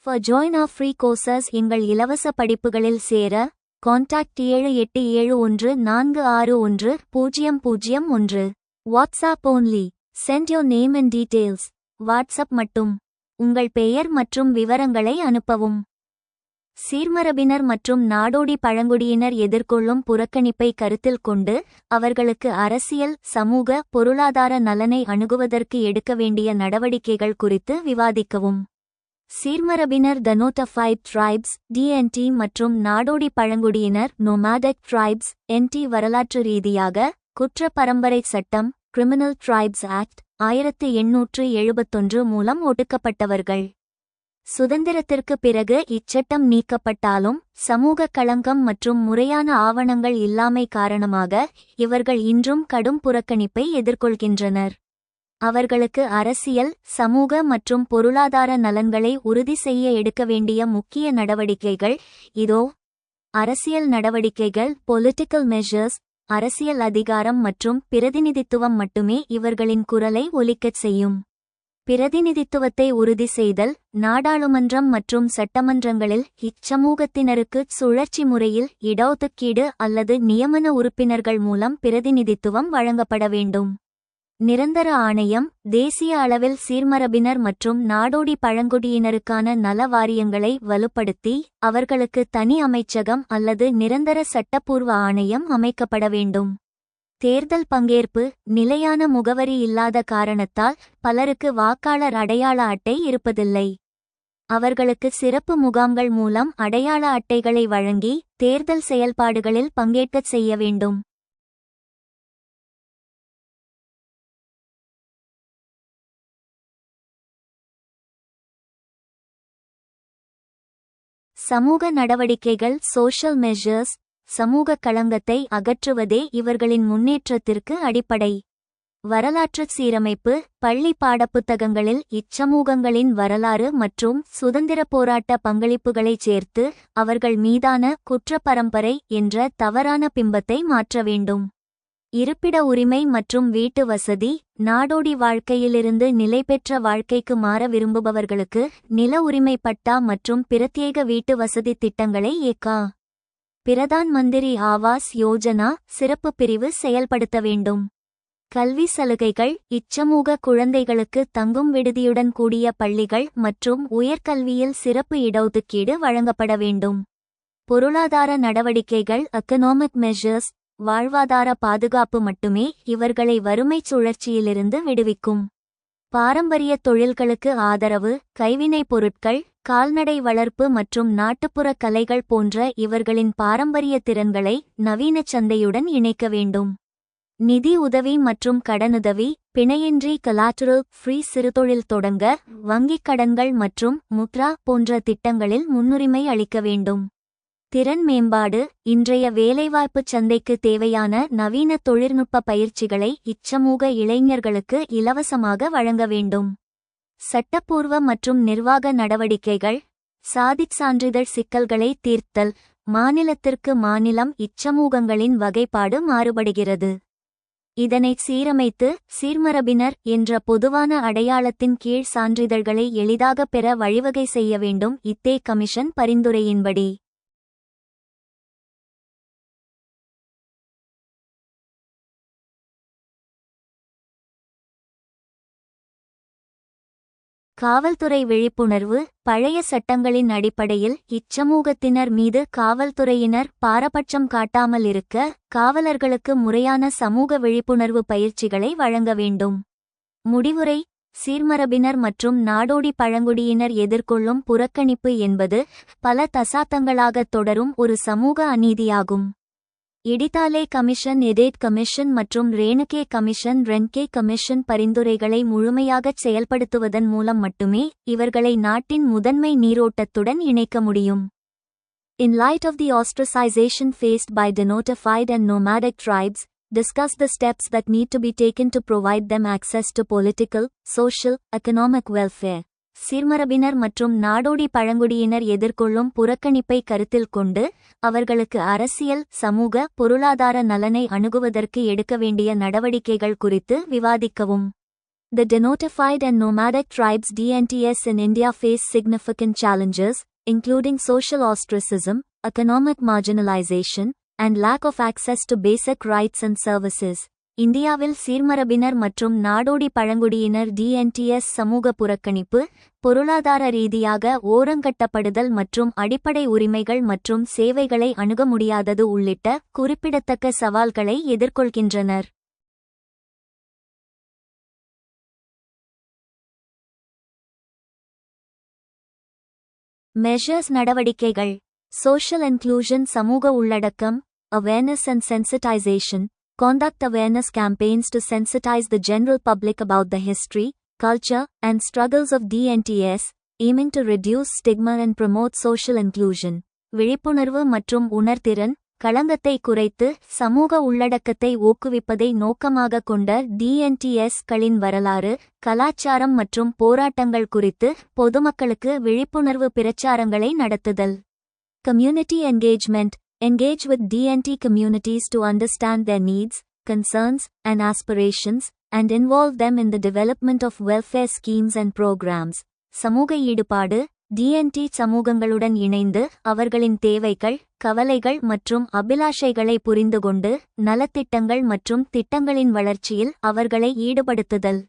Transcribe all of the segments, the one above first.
For join our free courses எங்கள் இலவச படிப்புகளில் சேர contact 7871461001. WhatsApp only. Send your name and details. WhatsApp மட்டும். உங்கள் பெயர் மற்றும் விவரங்களை அனுப்பவும். சீர்மரபினர் மற்றும் நாடோடி பழங்குடியினர் எதிர்கொள்ளும் புறக்கணிப்பை கருத்தில் கொண்டு அவர்களுக்கு அரசியல், சமூக, பொருளாதார நலனை அணுகுவதற்கு எடுக்க வேண்டிய நடவடிக்கைகள் குறித்து விவாதிக்கவும். சீர்மரபினர் Notified Tribes DNT மற்றும் நாடோடி பழங்குடியினர் Nomadic Tribes NT வரலாற்று ரீதியாக குற்ற பரம்பரை சட்டம் Criminal Tribes Act 1871 மூலம் ஒடுக்கப்பட்டவர்கள். சுதந்திரத்திற்கு பிறகு இச்சட்டம் நீக்கப்பட்டாலும் சமூக களங்கம் மற்றும் முறையான ஆவணங்கள் இல்லாமை காரணமாக இவர்கள் இன்றும் கடும் புறக்கணிப்பை எதிர்கொள்கின்றனர். அவர்களுக்கு அரசியல், சமூக மற்றும் பொருளாதார நலன்களை உறுதி செய்ய எடுக்க வேண்டிய முக்கிய நடவடிக்கைகள் இதோ. அரசியல் நடவடிக்கைகள் Political measures. அரசியல் அதிகாரம் மற்றும் பிரதிநிதித்துவம் மட்டுமே இவர்களின் குரலை ஒலிக்கச் செய்யும். பிரதிநிதித்துவத்தை உறுதி செய்தல். நாடாளுமன்றம் மற்றும் சட்டமன்றங்களில் இச்சமூகத்தினருக்கு சுழற்சி முறையில் இடஒதுக்கீடு அல்லது நியமன உறுப்பினர்கள் மூலம் பிரதிநிதித்துவம் வழங்கப்பட வேண்டும். நிரந்தர ஆணையம். தேசிய அளவில் சீர்மரபினர் மற்றும் நாடோடி பழங்குடியினருக்கான நல வாரியங்களை வலுப்படுத்தி அவர்களுக்கு தனி அமைச்சகம் அல்லது நிரந்தர சட்டப்பூர்வ ஆணையம் அமைக்கப்பட வேண்டும். தேர்தல் பங்கேற்பு. நிலையான முகவரி இல்லாத காரணத்தால் பலருக்கு வாக்காளர் அடையாள அட்டை இருப்பதில்லை. அவர்களுக்கு சிறப்பு முகாம்கள் மூலம் அடையாள அட்டைகளை வழங்கி தேர்தல் செயல்பாடுகளில் பங்கேற்கச் செய்ய வேண்டும். சமூக நடவடிக்கைகள் Social measures. சமூக களங்கத்தை அகற்றுவதே இவர்களின் முன்னேற்றத்திற்கு அடிப்படை. வரலாற்று சீரமைப்பு. பள்ளி பாடப்புத்தகங்களில் இச்சமூகங்களின் வரலாறு மற்றும் சுதந்திரப் போராட்ட பங்களிப்புகளைச் சேர்த்து அவர்கள் மீதான குற்ற பரம்பரை என்ற தவறான பிம்பத்தை மாற்ற வேண்டும். இருப்பிட உரிமை மற்றும் வீட்டு வசதி. நாடோடி வாழ்க்கையிலிருந்து நிலைபெற்ற வாழ்க்கைக்கு மாற விரும்புபவர்களுக்கு நில உரிமை பட்டா மற்றும் பிரத்யேக வீட்டு வசதி திட்டங்களை ஏகா. பிரதான் மந்திரி ஆவாஸ் யோஜனா சிறப்பு பிரிவு செயல்படுத்த வேண்டும். கல்வி சலுகைகள். இச்சமூக குழந்தைகளுக்கு தங்கும் விடுதியுடன் கூடிய பள்ளிகள் மற்றும் உயர்கல்வியில் சிறப்பு இடஒதுக்கீடு வழங்கப்பட வேண்டும். பொருளாதார நடவடிக்கைகள் Economic measures. வாழ்வாதார பாதுகாப்பு மட்டுமே இவர்களை வறுமைச் சுழற்சியிலிருந்து விடுவிக்கும். பாரம்பரிய தொழில்களுக்கு ஆதரவு. கைவினைப் பொருட்கள், கால்நடை வளர்ப்பு மற்றும் நாட்டுப்புற கலைகள் போன்ற இவர்களின் பாரம்பரிய திறன்களை நவீன சந்தையுடன் இணைக்க வேண்டும். நிதி உதவி மற்றும் கடனுதவி. பிணையின்றி collateral free சிறுதொழில் தொடங்க வங்கிக் கடன்கள் மற்றும் முத்ரா போன்ற திட்டங்களில் முன்னுரிமை அளிக்க வேண்டும். திறன் மேம்பாடு. இன்றைய வேலைவாய்ப்புச் சந்தைக்கு தேவையான நவீன தொழில்நுட்ப பயிற்சிகளை இச்சமூக இளைஞர்களுக்கு இலவசமாக வழங்க வேண்டும். சட்டப்பூர்வ மற்றும் நிர்வாக நடவடிக்கைகள். சாதிச் சான்றிதழ் சிக்கல்களை தீர்த்தல். மாநிலத்திற்கு மாநிலம் இச்சமூகங்களின் வகைப்பாடு மாறுபடுகிறது. இதனை சீரமைத்து சீர்மரபினர் என்ற பொதுவான அடையாளத்தின் கீழ் சான்றிதழ்களை எளிதாக பெற வழிவகை செய்ய வேண்டும். இத்தே கமிஷன் பரிந்துரையின்படி காவல்துறை விழிப்புணர்வு. பழைய சட்டங்களின் அடிப்படையில் இச்சமூகத்தினர் மீது காவல்துறையினர் பாரபட்சம் காட்டாமல் இருக்க காவலர்களுக்கு முறையான சமூக விழிப்புணர்வு பயிற்சிகளை வழங்க வேண்டும். முடிவுரை. சீர்மரபினர் மற்றும் நாடோடி பழங்குடியினர் எதிர்கொள்ளும் புறக்கணிப்பு என்பது பல தசாப்தங்களாகத் தொடரும் ஒரு சமூக அநீதியாகும். இடிதாலே கமிஷன் எடேட் கமிஷன் மற்றும் ரேணுகே கமிஷன் ரென்கே கமிஷன் பரிந்துரைகளை முழுமையாகச் செயல்படுத்துவதன் மூலம் மட்டுமே இவர்களை நாட்டின் முதன்மை நீரோட்டத்துடன் இணைக்க முடியும். In light of the ostracization faced by denotified and nomadic tribes, discuss the steps that need to be taken to provide them access to political, social, economic welfare. சீர்மரபினர் மற்றும் நாடோடி பழங்குடியினர் எதிர்கொள்ளும் புறக்கணிப்பை கருத்தில் கொண்டு அவர்களுக்கு அரசியல், சமூக, பொருளாதார நலனை அணுகுவதற்கு எடுக்க வேண்டிய நடவடிக்கைகள் குறித்து விவாதிக்கவும். The denotified and nomadic tribes DNTS in India face significant challenges, including social ostracism, economic marginalization, and lack of access to basic rights and services. இந்தியாவில் சீர்மரபினர் மற்றும் நாடோடி பழங்குடியினர் DNTS சமூக புறக்கணிப்பு, பொருளாதார ரீதியாக ஓரங்கட்டப்படுதல் மற்றும் அடிப்படை உரிமைகள் மற்றும் சேவைகளை அணுக முடியாதது உள்ளிட்ட குறிப்பிடத்தக்க சவால்களை எதிர்கொள்கின்றனர். மெஷர்ஸ் நடவடிக்கைகள். சோஷியல் இன்க்ளூஷன் சமூக உள்ளடக்கம், awareness and sensitisation. Conduct awareness campaigns to sensitize the general public about the history, culture, and struggles of DNTS, aiming to reduce stigma and promote social inclusion. விழிப்புணர்வு மற்றும் உணர்திறன், களங்கத்தை குறைத்து சமூக உள்ளடக்கத்தை ஊக்குவிப்பதை நோக்கமாக கொண்ட DNTS-களின் வரலாறு, கலாச்சாரம் மற்றும் போராட்டங்கள் குறித்து பொதுமக்களுக்கு விழிப்புணர்வு பிரச்சாரங்களை நடத்துதல். Community engagement. Engage with DNT communities to understand their needs, concerns, and aspirations, and involve them in the development of welfare schemes and programs. சமூக ஈடுபாடு. DNT சமூகங்களுடன் இணைந்து அவர்களின் தேவைகள், கவலைகள் மற்றும் அபிலாஷைகளை புரிந்துகொண்டு நலத்திட்டங்கள் மற்றும் திட்டங்களின் வளர்ச்சியில் அவர்களை ஈடுபடுத்துதல்.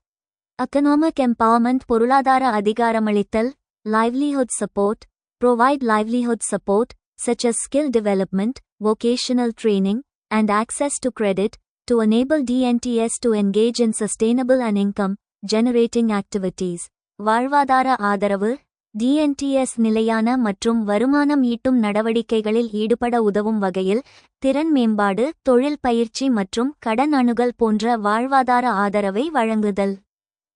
Economic empowerment. பொருளாதார அதிகாரமளித்தல். Livelihood support. Provide livelihood support, such as skill development, vocational training, and access to credit, to enable DNTS to engage in sustainable and income-generating activities. வாழ்வாதார ஆதரவு. DNTS நிலையான மற்றும் வருமானம் ஈட்டும் நடவடிக்கைகளில் ஈடுபட உதவும் வகையில் திறன் மேம்பாடு, தொழில் பயிற்சி மற்றும் கடன் அணுகல் போன்ற வாழ்வாதார ஆதரவை வழங்குதல்.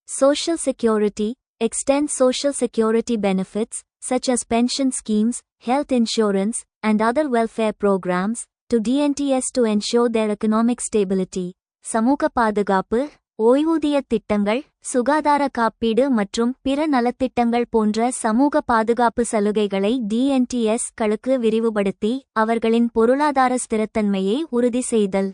Social security. Extend social security benefits, such as pension schemes, health insurance, and other welfare programs, to DNTS to ensure their economic stability. சமூக பாதுகாப்பு. ஓய்வூதிய திட்டங்கள், சுகாதார காப்பீடு மற்றும் பிற நலத்திட்டங்கள் போன்ற சமூக பாதுகாப்பு சலுகைகளை DNTS-களுக்கு விரிவுபடுத்தி அவர்களின் பொருளாதார ஸ்திரத்தன்மையை உறுதி செய்தல்.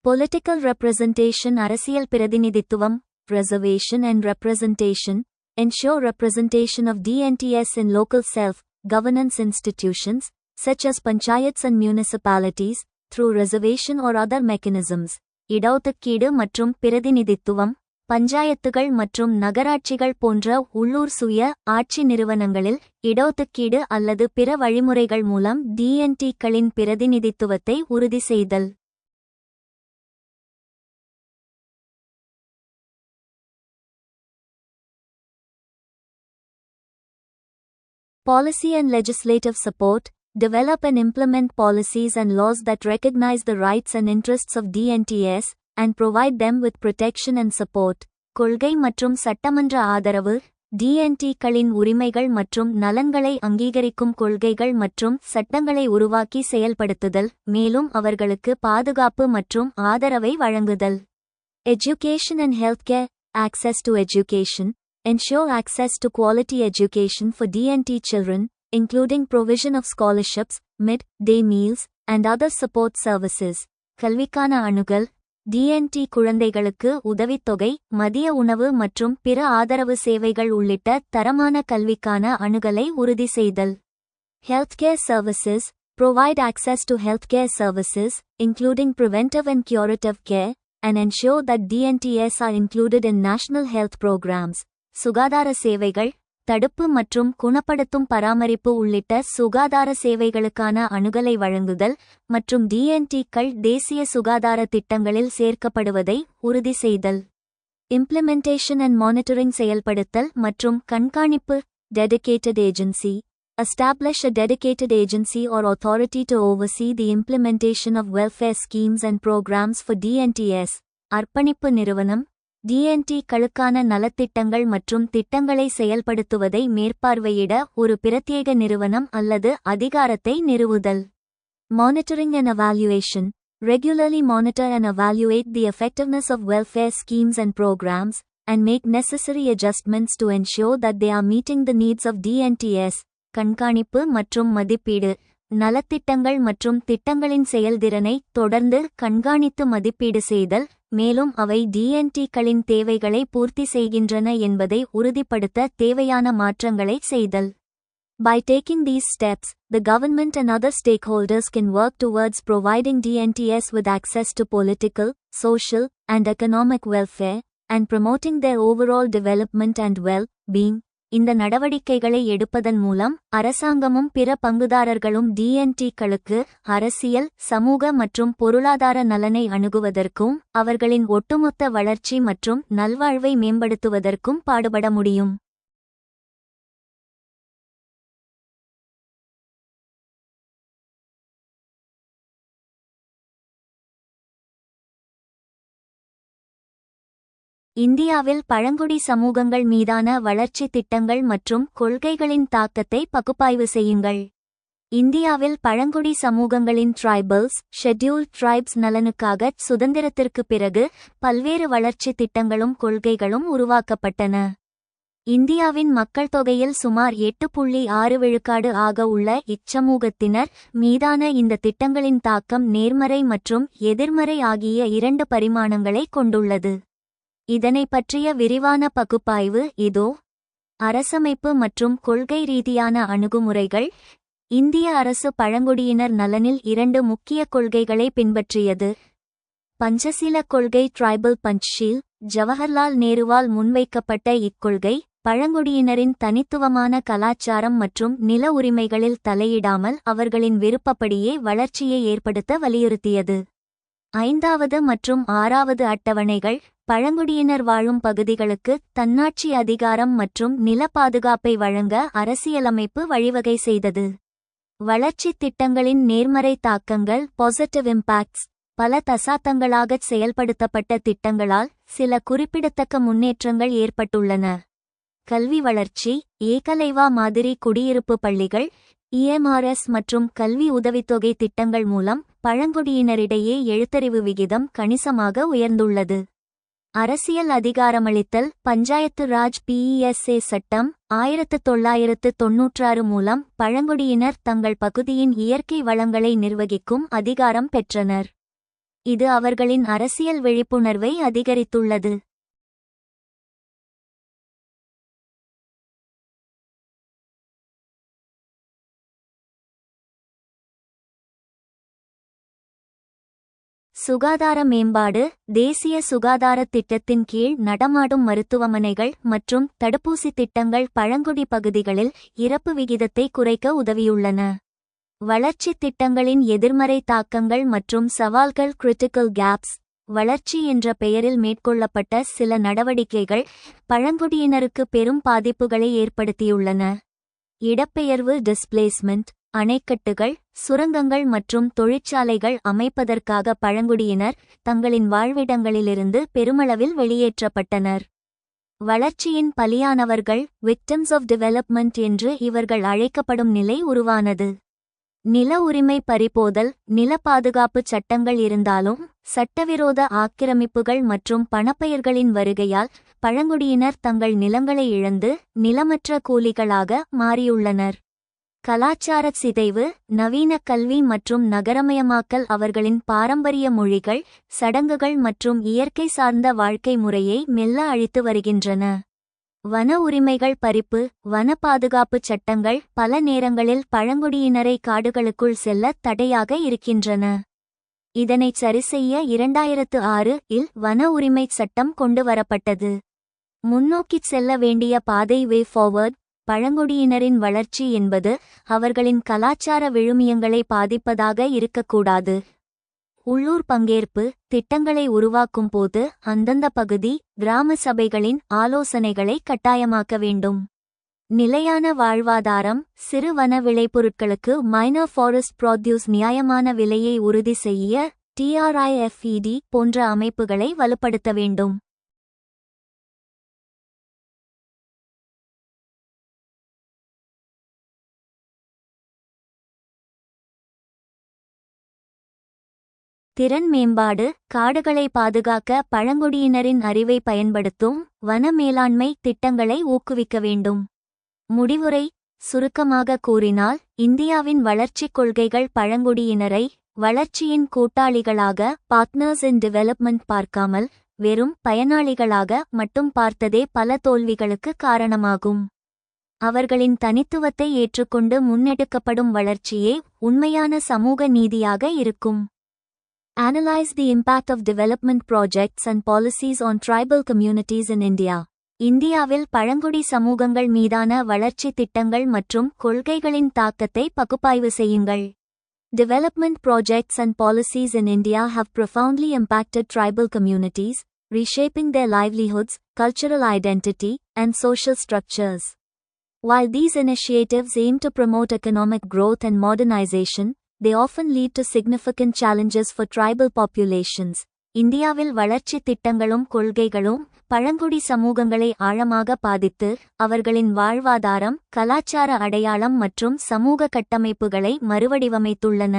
Political representation. அரசியல் பிரதிநிதித்துவம். Reservation and representation. Ensure representation of DNTS in local self-governance institutions, such as panchayats and municipalities, through reservation or other mechanisms. இடஒதுக்கீடு மற்றும் பிரதிநிதித்துவம். பஞ்சாயத்துகள் மற்றும் நகராட்சிகள் போன்ற உள்ளூர் சுய ஆட்சி நிறுவனங்களில் இடஒதுக்கீடு அல்லது பிற வழிமுறைகள் மூலம் DNT-களின் பிரதிநிதித்துவத்தை உறுதி செய்தல். Policy and legislative support. Develop and implement policies and laws that recognize the rights and interests of DNTS, and provide them with protection and support. கொள்கை மற்றும் சட்டமன்ற ஆதரவு. DNT-களின் உரிமைகள் மற்றும் நலன்களை அங்கீகரிக்கும் கொள்கைகள் மற்றும் சட்டங்களை உருவாக்கி செயல்படுத்துதல், மேலும் அவர்களுக்கு பாதுகாப்பு மற்றும் ஆதரவை வழங்குதல். Education and healthcare. Access to education. Ensure access to quality education for DNT children, including provision of scholarships, mid-day meals, and other support services. கல்விக்கான அணுகல். DNT குழந்தைகளுக்கு உதவித்தொகை, மதிய உணவு மற்றும் பிற ஆதரவு சேவைகள் உள்ளிட்ட தரமான கல்விக்கான அணுகலை உறுதி செய்தல். Healthcare services. Provide access to healthcare services, including preventive and curative care, and ensure that DNTS are included in national health programs. சுகாதார சேவைகள். தடுப்பு மற்றும் குணப்படுத்தும் பராமரிப்பு உள்ளிட்ட சுகாதார சேவைகளுக்கான அணுகலை வழங்குதல் மற்றும் DNT-கள் தேசிய சுகாதார திட்டங்களில் சேர்க்கப்படுவதை உறுதி செய்தல். Implementation and monitoring. செயல்படுத்தல் மற்றும் கண்காணிப்பு. Dedicated agency. Establish a dedicated agency or authority to oversee the implementation of welfare schemes and programs for DNTS. அர்ப்பணிப்பு நிறுவனம். DNT-களுக்கான நலத்திட்டங்கள் மற்றும் திட்டங்களை செயல்படுத்துவதை மேற்பார்வையிட ஒரு பிரத்யேக நிறுவனம் அல்லது அதிகாரத்தை நிறுவுதல். Monitoring and evaluation. Regularly monitor and evaluate the effectiveness of welfare schemes and programs, and make necessary adjustments to ensure that they are meeting the needs of DNTS. கண்காணிப்பு மற்றும் மதிப்பீடு. நலத்திட்டங்கள் மற்றும் திட்டங்களின் செயல்திறனை தொடர்ந்து கண்காணித்து மதிப்பீடு செய்தல், மேலும் அவை டிஎன்டிக்களின் தேவைகளை பூர்த்தி செய்கின்றன என்பதை உறுதிப்படுத்த தேவையான மாற்றங்களை செய்தல். By taking these steps, the government and other stakeholders can work towards providing DNTS with access to political, social, and economic welfare, and promoting their overall development and well-being. இந்த நடவடிக்கைகளை எடுப்பதன் மூலம் அரசாங்கமும் பிற பங்குதாரர்களும் டிஎன்டிக்களுக்கு அரசியல், சமூக மற்றும் பொருளாதார நலனை அணுகுவதற்கும் அவர்களின் ஒட்டுமொத்த வளர்ச்சி மற்றும் நல்வாழ்வை மேம்படுத்துவதற்கும் பாடுபட முடியும். இந்தியாவில் பழங்குடி சமூகங்கள் மீதான வளர்ச்சி திட்டங்கள் மற்றும் கொள்கைகளின் தாக்கத்தை பகுப்பாய்வு செய்யுங்கள். இந்தியாவில் பழங்குடி சமூகங்களின் ட்ரைபல்ஸ், ஷெட்யூல்ட் ட்ரைப்ஸ் நலனுக்காக சுதந்திரத்திற்கு பிறகு பல்வேறு வளர்ச்சி திட்டங்களும் கொள்கைகளும் உருவாக்கப்பட்டன. இந்தியாவின் மக்கள் தொகையில் சுமார் 8.6% ஆக உள்ள இச்சமூகத்தினர் மீதான இந்த திட்டங்களின் தாக்கம் நேர்மறை மற்றும் எதிர்மறை ஆகிய 2 பரிமாணங்களை கொண்டுள்ளது. இதனை பற்றிய விரிவான பகுப்பாய்வு இதோ. அரசமைப்பு மற்றும் கொள்கை ரீதியான அணுகுமுறைகள். இந்திய அரசு பழங்குடியினர் நலனில் 2 முக்கிய கொள்கைகளை பின்பற்றியது. பஞ்சசீல கொள்கை. ட்ரைபல் பஞ்ச்ஷீல். ஜவஹர்லால் நேருவால் முன்வைக்கப்பட்ட இக்கொள்கை பழங்குடியினரின் தனித்துவமான கலாச்சாரம் மற்றும் நில உரிமைகளில் தலையிடாமல் அவர்களின் விருப்பப்படியே வளர்ச்சியை ஏற்படுத்த வலியுறுத்தியது. 5வது மற்றும் 6வது அட்டவணைகள் பழங்குடியினர் வாழும் பகுதிகளுக்கு தன்னாட்சி அதிகாரம் மற்றும் நில பாதுகாப்பை வழங்க அரசியலமைப்பு வழிவகை செய்தது. வளர்ச்சித் திட்டங்களின் நேர்மறை தாக்கங்கள். Positive impacts. பல தசாப்தங்களாகச் செயல்படுத்தப்பட்ட திட்டங்களால் சில குறிப்பிடத்தக்க முன்னேற்றங்கள் ஏற்பட்டுள்ளன. கல்வி வளர்ச்சி. ஏகலைவா மாதிரி குடியிருப்பு பள்ளிகள், இஎம்ஆர்எஸ் மற்றும் கல்வி உதவித்தொகை திட்டங்கள் மூலம் பழங்குடியினரிடையே எழுத்தறிவு விகிதம் கணிசமாக உயர்ந்துள்ளது. அரசியல் அதிகாரமளித்தல். பஞ்சாயத்து ராஜ் PESA சட்டம் 1996 மூலம் பழங்குடியினர் தங்கள் பகுதியின் இயற்கை வளங்களை நிர்வகிக்கும் அதிகாரம் பெற்றனர். இது அவர்களின் அரசியல் விழிப்புணர்வை அதிகரித்துள்ளது. சுகாதார மேம்பாடு. தேசிய சுகாதார திட்டத்தின் கீழ் நடமாடும் மருத்துவமனைகள் மற்றும் தடுப்பூசி திட்டங்கள் பழங்குடி பகுதிகளில் இறப்பு விகிதத்தை குறைக்க உதவியுள்ளன. வளர்ச்சித் திட்டங்களின் எதிர்மறை தாக்கங்கள் மற்றும் சவால்கள். Critical gaps. வளர்ச்சி என்ற பெயரில் மேற்கொள்ளப்பட்ட சில நடவடிக்கைகள் பழங்குடியினருக்கு பெரும் பாதிப்புகளை ஏற்படுத்தியுள்ளன. இடப்பெயர்வு. டிஸ்பிளேஸ்மெண்ட். அணைக்கட்டுகள், சுரங்கங்கள் மற்றும் தொழிற்சாலைகள் அமைப்பதற்காக பழங்குடியினர் தங்களின் வாழ்விடங்களிலிருந்து பெருமளவில் வெளியேற்றப்பட்டனர். வளர்ச்சியின் பலியானவர்கள். விக்டிம்ஸ் ஆஃப் டெவலப்மெண்ட் என்று இவர்கள் அழைக்கப்படும் நிலை உருவானது. நில உரிமை பறிபோதல். நில பாதுகாப்பு சட்டங்கள் இருந்தாலும் சட்டவிரோத ஆக்கிரமிப்புகள் மற்றும் பணப்பெயர்களின் வருகையால் பழங்குடியினர் தங்கள் நிலங்களை இழந்து நிலமற்ற கூலிகளாக மாறியுள்ளனர். கலாச்சார சிதைவு. நவீன கல்வி மற்றும் நகரமயமாக்கல் அவர்களின் பாரம்பரிய மொழிகள், சடங்குகள் மற்றும் இயற்கை சார்ந்த வாழ்க்கை முறையை மெல்ல அழித்து வருகின்றன. வன உரிமைகள் பறிப்பு. வன பாதுகாப்பு சட்டங்கள் பல நேரங்களில் பழங்குடியினரை காடுகளுக்குள் செல்ல தடையாக இருக்கின்றன. இதனைச் சரிசெய்ய 2006 இல் வன உரிமைச் சட்டம் கொண்டுவரப்பட்டது. முன்னோக்கிச் செல்ல வேண்டிய பாதை. வே ஃபார்வர்ட். பழங்குடியினரின் வளர்ச்சி என்பது அவர்களின் கலாச்சார விழுமியங்களை பாதிப்பதாக இருக்கக்கூடாது. உள்ளூர் பங்கேற்பு. திட்டங்களை உருவாக்கும் போது அந்தந்த பகுதி கிராம சபைகளின் ஆலோசனைகளை கட்டாயமாக்க வேண்டும். நிலையான வாழ்வாதாரம். சிறு வன விளைபொருட்களுக்கு மைனர் ஃபாரஸ்ட் ப்ராடியூஸ் நியாயமான விலையை உறுதி செய்ய TRIFED போன்ற அமைப்புகளை வலுப்படுத்த வேண்டும். திறன் மேம்பாடு. காடுகளை பாதுகாக்க பழங்குடியினரின் அறிவை பயன்படுத்தும் வன மேலாண்மை திட்டங்களை ஊக்குவிக்க வேண்டும். முடிவுரை. சுருக்கமாக கூறினால், இந்தியாவின் வளர்ச்சிக் கொள்கைகள் பழங்குடியினரை வளர்ச்சியின் கூட்டாளிகளாக பார்ட்னர்ஸ் இன் டெவலப்மெண்ட் பார்க்காமல் வெறும் பயனாளிகளாக மட்டும் பார்த்ததே பல தோல்விகளுக்கு காரணமாகும். அவர்களின் தனித்துவத்தை ஏற்றுக்கொண்டு முன்னெடுக்கப்படும் வளர்ச்சியே உண்மையான சமூக நீதியாக இருக்கும். Analyze the impact of development projects and policies on tribal communities in India. இந்தியாவில் பழங்குடி சமூகங்கள் மீதான வளர்ச்சி திட்டங்கள் மற்றும் கொள்கைகளின் தாக்கத்தை பகுப்பாய்வு செய்யுங்கள். Development projects and policies in India have profoundly impacted tribal communities, reshaping their livelihoods, cultural identity, and social structures. While these initiatives aim to promote economic growth and modernization, they often lead to significant challenges for tribal populations. இந்தியாவில் வளர்ச்சி திட்டங்களும் கொள்கைகளும் பழங்குடி சமூகங்களை ஆழமாக பாதித்து அவர்களின் வாழ்வாதாரம், கலாச்சார அடையாளம் மற்றும் சமூக கட்டமைப்புகளை மறுவடிவமைத்துள்ளன.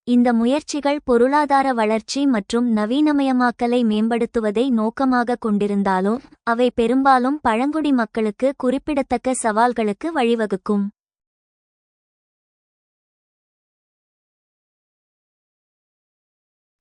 இந்த முயற்சிகள் பொருளாதார வளர்ச்சி மற்றும் நவீனமயமாக்கலை மேம்படுத்துவதை நோக்கமாக கொண்டிருந்தாலும் அவை பெரும்பாலும் பழங்குடி மக்களுக்கு குறிப்பிடத்தக்க சவால்களுக்கு வழிவகுக்கும்.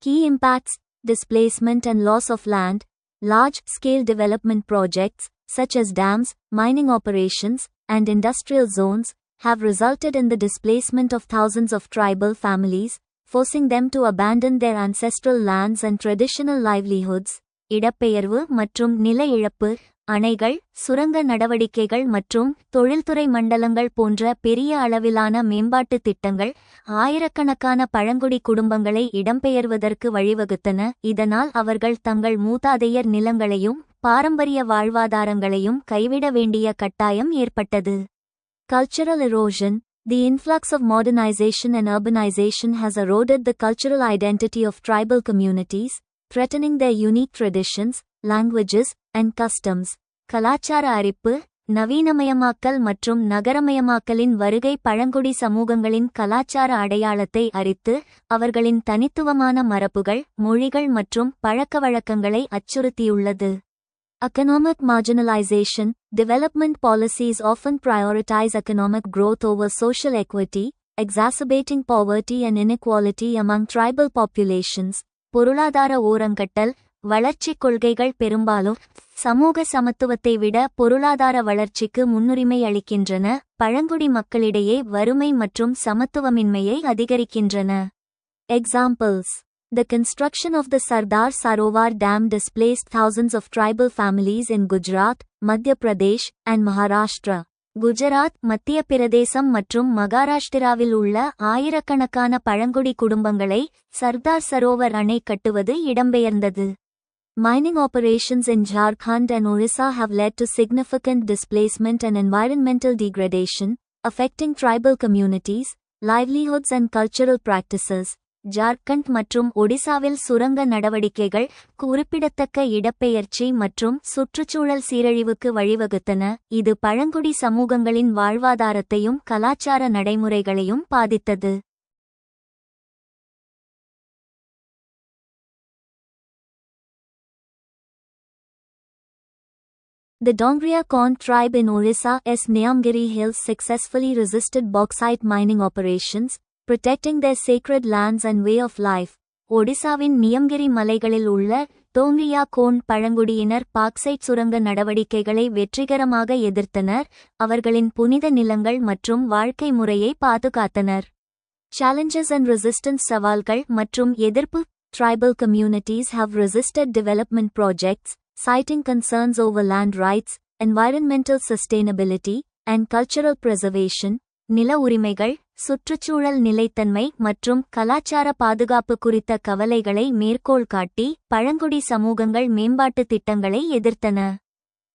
Key impacts: displacement and loss of land. Large-scale development projects, such as dams, mining operations, and industrial zones, have resulted in the displacement of thousands of tribal families, forcing them to abandon their ancestral lands and traditional livelihoods. இடப்பெயர்வு மற்றும் நில இழப்பு, அணைகள், சுரங்க நடவடிக்கைகள் மற்றும் தொழில்துறை மண்டலங்கள் போன்ற பெரிய அளவிலான மேம்பாட்டு திட்டங்கள் ஆயிரக்கணக்கான பழங்குடி குடும்பங்களை இடம்பெயர்வதற்கு வழிவகுத்தன. இதனால் அவர்கள் தங்கள் மூதாதையர் நிலங்களையும் பாரம்பரிய வாழ்வாதாரங்களையும் கைவிட வேண்டிய கட்டாயம் ஏற்பட்டது. Cultural erosion. The influx of modernization and urbanization has eroded the cultural identity of tribal communities, threatening their unique traditions, languages, and customs. கலாச்சார அரிப்பு, நவீனமயமாக்கல் மற்றும் நகரமயமாக்கலின் வருகை பழங்குடி சமூகங்களின் கலாச்சார அடையாளத்தை அரித்து அவர்களின் தனித்துவமான மரபுகள், மொழிகள் மற்றும் பழக்கவழக்கங்களை அச்சுறுத்தியுள்ளது. Economic marginalization. Development policies often prioritize economic growth over social equity, exacerbating poverty and inequality among tribal populations. பொருளாதார ஓரங்கட்டல். வளர்ச்சிக் கொள்கைகள் பெரும்பாலும் சமூக சமத்துவத்தை விட பொருளாதார வளர்ச்சிக்கு முன்னுரிமை அளிக்கின்றன, பழங்குடி மக்களிடையே வறுமை மற்றும் சமத்துவமின்மையை அதிகரிக்கின்றன. Examples: The construction of the Sardar Sarovar Dam displaced thousands of tribal families in Gujarat, Madhya Pradesh, and Maharashtra. Gujarat, மத்திய பிரதேசம் மற்றும் மகாராஷ்டிராவில் உள்ள ஆயிரக்கணக்கான பழங்குடி குடும்பங்களை சர்தார் சரோவர் அணை கட்டுவது இடம்பெயர்ந்தது. Mining operations in Jharkhand and Orissa have led to significant displacement and environmental degradation, affecting tribal communities, livelihoods and cultural practices. Jharkhand மற்றும் ஒடிசாவில் சுரங்க நடவடிக்கைகள் குறிப்பிடத்தக்க இடப்பெயர்ச்சி மற்றும் சுற்றுச்சூழல் சீரழிவுக்கு வழிவகுத்தன. இது பழங்குடி சமூகங்களின் வாழ்வாதாரத்தையும் கலாச்சார நடைமுறைகளையும் பாதித்தது. The Dongria Kond tribe in Orissa's Niyamgiri Hills successfully resisted bauxite mining operations, protecting their sacred lands and way of life. ஒடிசாவின் நியம்கிரி மலைகளில் உள்ள டோங்ரியா கோண்ட் பழங்குடியினர் பாக்சைட் சுரங்க நடவடிக்கைகளை வெற்றிகரமாக எதிர்த்தனர், அவர்களின் புனித நிலங்கள் மற்றும் வாழ்க்கை முறையை பாதுகாத்தனர். Challenges and resistance. சவால்கள் மற்றும் எதிர்ப்பு. Tribal communities have resisted development projects, citing concerns over land rights, environmental sustainability, and cultural preservation. நில உரிமைகள், சுற்றுச்சூழல் நிலைத்தன்மை மற்றும் கலாச்சார பாதுகாப்பு குறித்த கவலைகளை மேற்கோள் காட்டி பழங்குடி சமூகங்கள் மேம்பாட்டு திட்டங்களை எதிர்த்தன.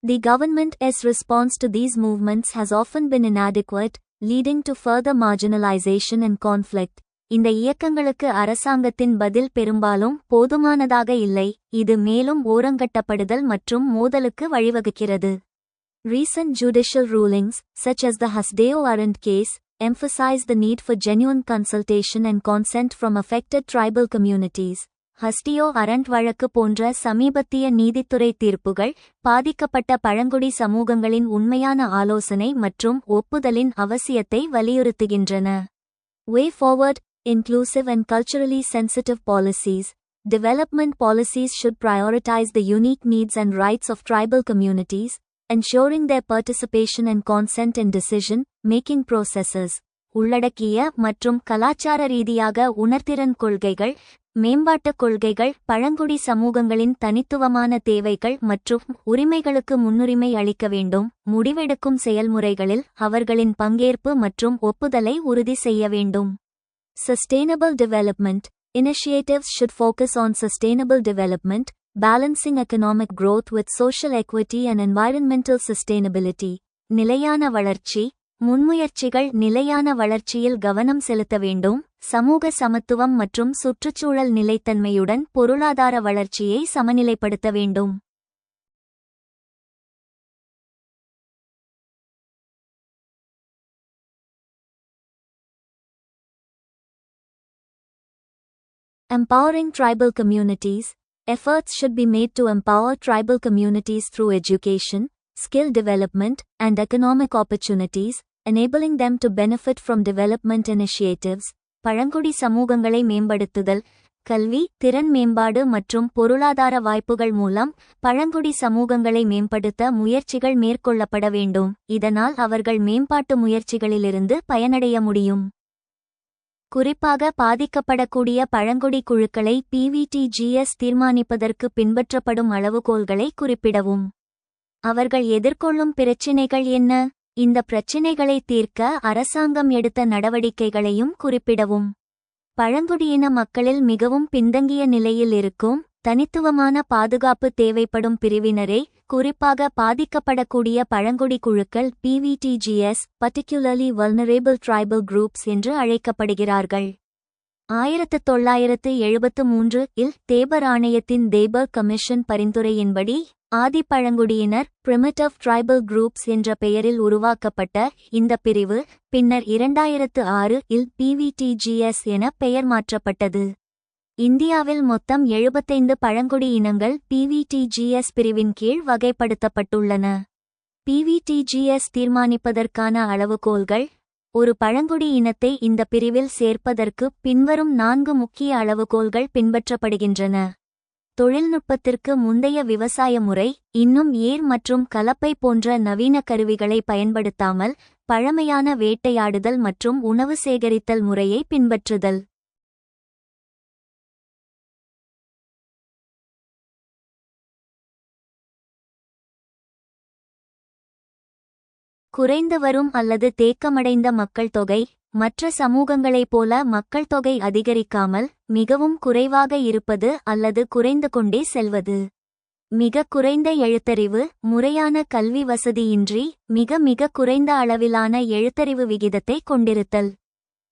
The government's response to these movements has often been inadequate, leading to further marginalization and conflict. இந்த இயக்கங்களுக்கு அரசாங்கத்தின் பதில் பெரும்பாலும் போதுமானதாக இல்லை, இது மேலும் ஓரங்கட்டப்படுதல் மற்றும் மோதலுக்கு வழிவகுக்கிறது. Recent judicial rulings, such as the Hasdeo Arand case, emphasize the need for genuine consultation and consent from affected tribal communities. Hasdeo Arand வழக்கு போன்ற சமீபத்திய நீதித்துறை தீர்ப்புகள் பாதிக்கப்பட்ட பழங்குடி சமூகங்களின் உண்மையான ஆலோசனை மற்றும் ஒப்புதலின் அவசியத்தை வலியுறுத்துகின்றன. Way forward, inclusive and culturally sensitive policies. Development policies should prioritize the unique needs and rights of tribal communities, ensuring their participation and consent in decision-making processes. உள்ளடக்கிய மற்றும் கலாச்சார ரீதியாக உணர்திறன் கொள்கைகள், மேம்பாட்டுக் கொள்கைகள் பழங்குடி சமூகங்களின் தனித்துவமான தேவைகள் மற்றும் உரிமைகளுக்கு முன்னுரிமை அளிக்க வேண்டும். முடிவெடுக்கும் செயல்முறைகளில் அவர்களின் பங்கேற்பு மற்றும் ஒப்புதலை உறுதி செய்ய வேண்டும். Sustainable development initiatives should focus on sustainable development, balancing economic growth with social equity and environmental sustainability. நிலையான வளர்ச்சி முன்முயற்சிகள் நிலையான வளர்ச்சியில் கவனம் செலுத்த வேண்டும், சமூக சமத்துவம் மற்றும் சுற்றுச்சூழல் நிலைத்தன்மையுடன் பொருளாதார வளர்ச்சியை சமநிலைப்படுத்த வேண்டும். Empowering tribal communities. Efforts should be made to empower tribal communities through education, skill development, and economic opportunities, enabling them to benefit from development initiatives. பழங்குடி சமூகங்களை மேம்படுத்துதல், கல்வி, திறன் மேம்பாடு மற்றும் பொருளாதார வாய்ப்புகள் மூலம் பழங்குடி சமூகங்களை மேம்படுத்த முயற்சிகள் மேற்கொள்ளப்பட வேண்டும். இதனால் அவர்கள் மேம்பாட்டு முயற்சிகளிலிருந்து பயனடைய முடியும். குறிப்பாக பாதிக்கப்படக்கூடிய பழங்குடி குழுக்களை PVTGS தீர்மானிப்பதற்கு பின்பற்றப்படும் அளவுகோல்களை குறிப்பிடவும். அவர்கள் எதிர்கொள்ளும் பிரச்சினைகள் என்ன? இந்த பிரச்சினைகளை தீர்க்க அரசாங்கம் எடுத்த நடவடிக்கைகளையும் குறிப்பிடவும். பழங்குடியின மக்களில் மிகவும் பின்தங்கிய நிலையில் இருக்கும், தனித்துவமான பாதுகாப்பு தேவைப்படும் பிரிவினரை, குறிப்பாக பாதிக்கப்படக்கூடிய பழங்குடி குழுக்கள் PVTGS, particularly vulnerable tribal groups என்று அழைக்கப்படுகிறார்கள். 1973 இல் தேபர் ஆணையத்தின் தேபர் கமிஷன் பரிந்துரையின்படி ஆதி பழங்குடியினர் primitive tribal groups என்ற பெயரில் உருவாக்கப்பட்ட இந்த பிரிவு பின்னர் 2006 இல் PVTGS என பெயர் மாற்றப்பட்டது. இந்தியாவில் மொத்தம் 75 பழங்குடி இனங்கள் PVTGS பிரிவின் கீழ் வகைப்படுத்தப்பட்டுள்ளன. PVTGS தீர்மானிப்பதற்கான அளவுகோல்கள். ஒரு பழங்குடி இனத்தை இந்த பிரிவில் சேர்ப்பதற்கு பின்வரும் 4 முக்கிய அளவுகோல்கள் பின்பற்றப்படுகின்றன. தொழில்நுட்பத்திற்கு முந்தைய விவசாய முறை, இன்னும் ஏர் மற்றும் கலப்பை போன்ற நவீன கருவிகளை பயன்படுத்தாமல் பழமையான வேட்டையாடுதல் மற்றும் உணவு சேகரித்தல் முறையை பின்பற்றுதல். குறைந்து வரும் அல்லது தேக்கமடைந்த மக்கள் தொகை. மற்ற சமூகங்களைப் போல மக்கள் தொகை அதிகரிக்காமல் மிகவும் குறைவாக இருப்பது அல்லது குறைந்து கொண்டே செல்வது. மிக குறைந்த எழுத்தறிவு, முறையான கல்வி வசதியின்றி மிக குறைந்த அளவிலான எழுத்தறிவு விகிதத்தை கொண்டிருத்தல்.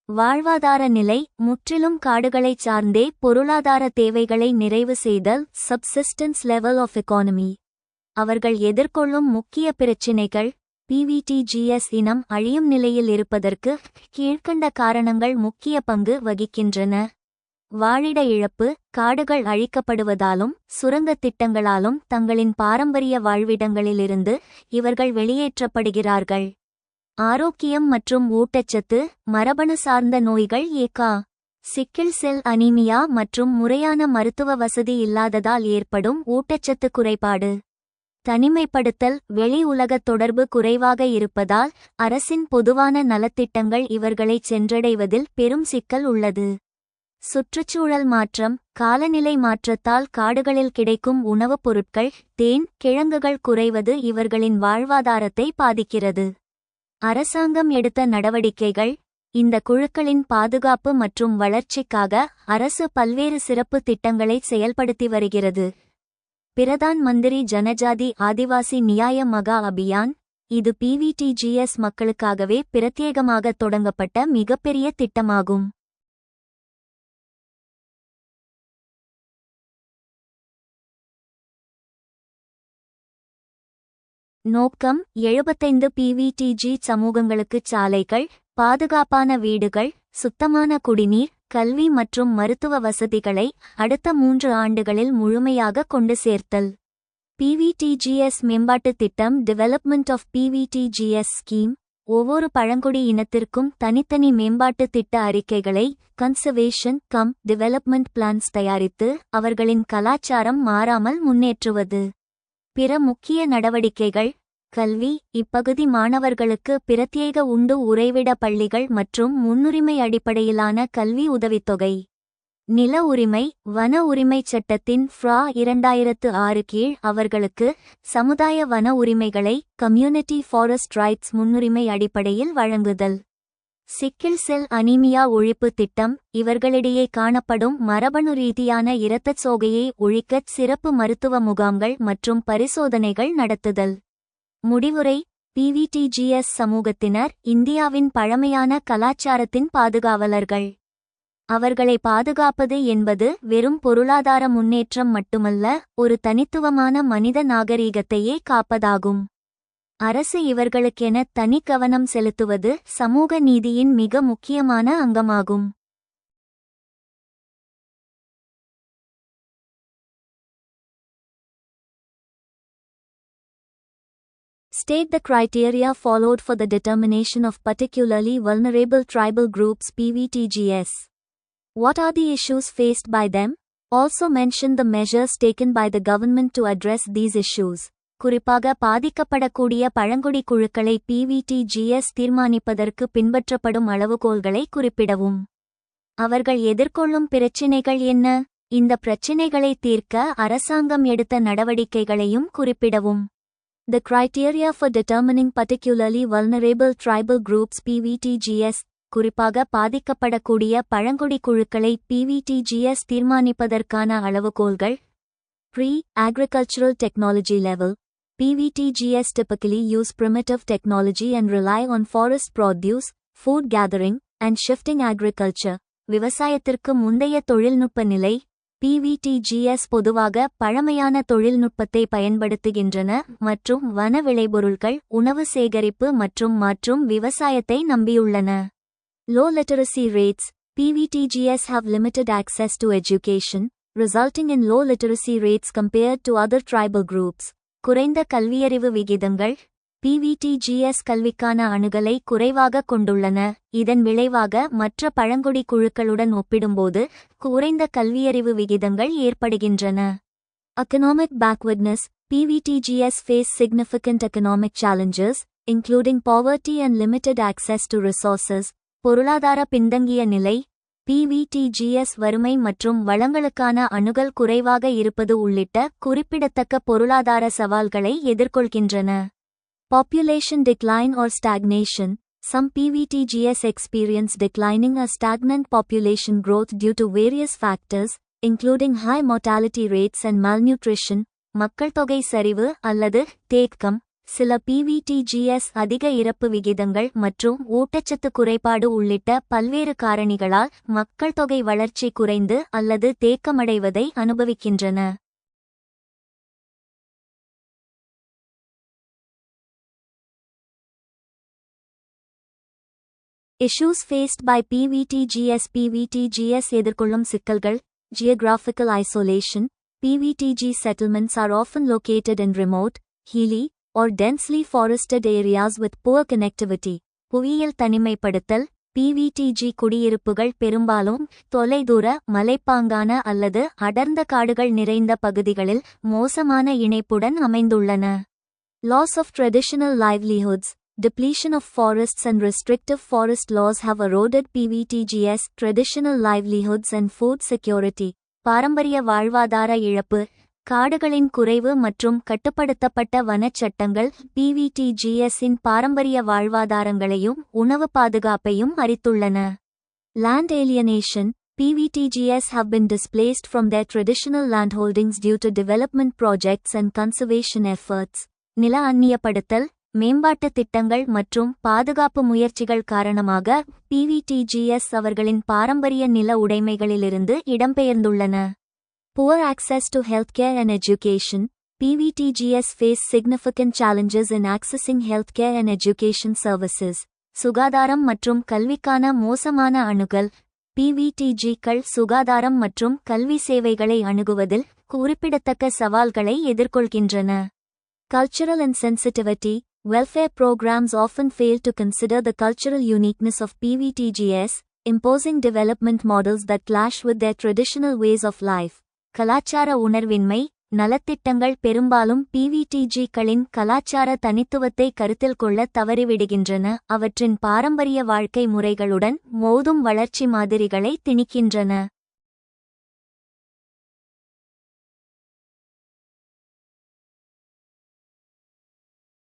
வாழ்வாதார நிலை முற்றிலும் காடுகளைச் சார்ந்தே பொருளாதார தேவைகளை நிறைவு செய்தல். Subsistence level of economy. அவர்கள் எதிர்கொள்ளும் முக்கிய பிரச்சினைகள். PVTGS இனம் அழியும் நிலையில் இருப்பதற்கு கீழ்க்கண்ட காரணங்கள் முக்கிய பங்கு வகிக்கின்றன. வாழிட இழப்பு. காடுகள் அழிக்கப்படுவதாலும் சுரங்கத் திட்டங்களாலும் தங்களின் பாரம்பரிய வாழ்விடங்களிலிருந்து இவர்கள் வெளியேற்றப்படுகிறார்கள். ஆரோக்கியம் மற்றும் ஊட்டச்சத்து. மரபணு சார்ந்த நோய்கள் சிக்கிள் செல் அனீமியா மற்றும் முறையான மருத்துவ வசதி இல்லாததால் ஏற்படும் ஊட்டச்சத்து குறைபாடு. தனிமைப்படுத்தல். வெளி உலகத் தொடர்பு குறைவாக இருப்பதால் அரசின் பொதுவான நலத்திட்டங்கள் இவர்களைச் சென்றடைவதில் பெரும் சிக்கல் உள்ளது. சுற்றுச்சூழல் மாற்றம். காலநிலை மாற்றத்தால் காடுகளில் கிடைக்கும் உணவுப் பொருட்கள், தேன், கிழங்குகள் குறைவது இவர்களின் வாழ்வாதாரத்தை பாதிக்கிறது. அரசாங்கம் எடுத்த நடவடிக்கைகள். இந்த குழுக்களின் பாதுகாப்பு மற்றும் வளர்ச்சிக்காக அரசு பல்வேறு சிறப்பு திட்டங்களை செயல்படுத்தி வருகிறது. பிரதான் மந்திரி ஜனஜாதி ஆதிவாசி நியாய மகா அபியான். இது PVTGS மக்களுக்காகவே பிரத்யேகமாக தொடங்கப்பட்ட மிகப்பெரிய திட்டமாகும். நோக்கம் 75 PVTG சமூகங்களுக்கு சாலைகள், பாதுகாப்பான வீடுகள், சுத்தமான குடிநீர், கல்வி மற்றும் மருத்துவ வசதிகளை அடுத்த 3 ஆண்டுகளில் முழுமையாக கொண்டு சேர்த்தல். PVTGS மேம்பாட்டுத் திட்டம் டெவலப்மெண்ட் ஆஃப் PVTGS ஸ்கீம் ஒவ்வொரு பழங்குடி இனத்திற்கும் தனித்தனி மேம்பாட்டு திட்ட அறிக்கைகளை கன்சர்வேஷன் டெவலப்மெண்ட் பிளான்ஸ் தயாரித்து அவர்களின் கலாச்சாரம் மாறாமல் முன்னேற்றுவது. பிற முக்கிய நடவடிக்கைகள்: கல்வி, இப்பகுதி மாணவர்களுக்கு பிரத்யேக உண்டு உறைவிட பள்ளிகள் மற்றும் முன்னுரிமை அடிப்படையிலான கல்வி உதவித்தொகை. நில உரிமை, வன உரிமைச் சட்டத்தின் FRA 2006 கீழ் அவர்களுக்கு சமுதாய வன உரிமைகளை கம்யூனிட்டி ஃபாரஸ்ட் ரைட்ஸ் முன்னுரிமை அடிப்படையில் வழங்குதல். சிக்கிள் செல் அனீமியா ஒழிப்பு திட்டம் இவர்களிடையே காணப்படும் மரபணு ரீதியான இரத்தச் சோகையை ஒழிக்கச் சிறப்பு மருத்துவ முகாம்கள் மற்றும் பரிசோதனைகள் நடத்துதல். முடிவுரை: PVTGS சமூகத்தினர் இந்தியாவின் பழமையான கலாச்சாரத்தின் பாதுகாவலர்கள். அவர்களை பாதுகாப்பது என்பது வெறும் பொருளாதார முன்னேற்றம் மட்டுமல்ல, ஒரு தனித்துவமான மனித நாகரீகத்தையே காப்பதாகும். அரசு இவர்களுக்கென தனி கவனம் செலுத்துவது சமூக நீதியின் மிக முக்கியமான அங்கமாகும். State the criteria followed for the determination of particularly vulnerable tribal groups PVTGS. What are the issues faced by them? Also mention the measures taken by the government to address these issues. குறிப்பாக பாதிக்கப்படக்கூடிய பழங்குடி குழுக்களை PVTGS தீர்மானிப்பதற்கு பின்பற்றப்படும் அளவுகோல்களை குறிப்பிடவும். அவர்கள் எதிர்கொள்ளும் பிரச்சினைகள் என்ன? இந்த பிரச்சினைகளை தீர்க்க அரசாங்கம் எடுத்த நடவடிக்கைகளையும் குறிப்பிடவும். The criteria for determining particularly vulnerable tribal groups PVTGS குறிப்பாக பாதிக்கப்படக்கூடிய பழங்குடி குழுக்களை PVTGS தீர்மானிப்பதற்கான அளவுகோல்கள். Pre-agricultural technology level. PVTGS typically use primitive technology and rely on forest produce, food gathering, and shifting agriculture. விவசாயத்திற்கு முந்தைய தொழில்நுட்ப நிலை. PVTGS பொதுவாக பழமையான தொழில்நுட்பத்தை பயன்படுத்துகின்றன மற்றும் வன விளைபொருட்கள், உணவு சேகரிப்பு மற்றும் விவசாயத்தை நம்பியுள்ளன. Low literacy rates. PVTGS have limited access to education, resulting in low literacy rates compared to other tribal groups. குறைந்த கல்வியறிவு விகிதங்கள். PVTGS கல்விக்கான அணுகலை குறைவாக கொண்டுள்ளன. இதன் விளைவாக மற்ற பழங்குடி குழுக்களுடன் ஒப்பிடும்போது குறைந்த கல்வியறிவு விகிதங்கள் ஏற்படுகின்றன. Economic backwardness. PVTGS face significant economic challenges, including poverty and limited access to resources. பொருளாதார பின்தங்கிய நிலை. PVTGS வறுமை மற்றும் வளங்களுக்கான அணுகல் குறைவாக இருப்பது உள்ளிட்ட குறிப்பிடத்தக்க பொருளாதார சவால்களை எதிர்கொள்கின்றன. Population decline or stagnation. Some PVTGS experience declining or stagnant population growth due to various factors, including high mortality rates and malnutrition. மக்கள் தொகை சரிவு அல்லது தேக்கம். சில PVTGS அதிக இறப்பு விகிதங்கள் மற்றும் ஊட்டச்சத்து குறைபாடு உள்ளிட்ட பல்வேறு காரணிகளால் மக்கள் தொகை வளர்ச்சி குறைந்து அல்லது தேக்கமடைவதை அனுபவிக்கின்றன. Issues faced by PVTGS எதிர்கொள்ளும் சிக்கல்கள். Geographical isolation. PVTG settlements are often located in remote, hilly, or densely forested areas with poor connectivity. புவியியல் தனிமைப்படுத்தல். PVTG குடியிருப்புகள் பெரும்பாலும் தொலைதூர, மலைப்பாங்கான அல்லது அடர்ந்த காடுகள் நிறைந்த பகுதிகளில் மோசமான இணைப்புடன் அமைந்துள்ளன. Loss of traditional livelihoods. Depletion of forests and restrictive forest laws have eroded PVTGS traditional livelihoods and food security. பாரம்பரிய வாழ்வாதார இழப்பு. காடுகளின் குறைவு மற்றும் கட்டுப்படுத்தப்பட்ட வனச் சட்டங்கள் PVTGS-இன் பாரம்பரிய வாழ்வாதாரங்களையும் உணவு பாதுகாப்பையும் அரித்துள்ளன. Land alienation. PVTGS have been displaced from their traditional landholdings due to development projects and conservation efforts. நில அந்நியப்படுத்தல். மேம்பாட்டு திட்டங்கள் மற்றும் பாதுகாப்பு முயற்சிகள் காரணமாக PVTGS அவர்களின் பாரம்பரிய நில உடைமைகளிலிருந்து இடம்பெயர்ந்துள்ளன. Poor access to healthcare and education. PVTGS face significant challenges in accessing healthcare and education services. சுகாதாரம் மற்றும் கல்விக்கான மோசமான அணுகல். PVTG-கள் சுகாதாரம் மற்றும் கல்வி சேவைகளை அணுகுவதில் குறிப்பிடத்தக்க சவால்களை எதிர்கொள்கின்றன. Cultural insensitivity. Welfare programs often fail to consider the cultural uniqueness of PVTGs, imposing development models that clash with their traditional ways of life. கலாச்சார உணர்வின்மை. நலத்திட்டங்கள் பெரும்பாலும் PVTG-களின் கலாச்சார தனித்துவத்தை கருத்தில் கொள்ள தவறிவிடுகின்றன, அவற்றின் பாரம்பரிய வாழ்க்கை முறைகளுடன் மோதும் வளர்ச்சி மாதிரிகளை திணிக்கின்றன.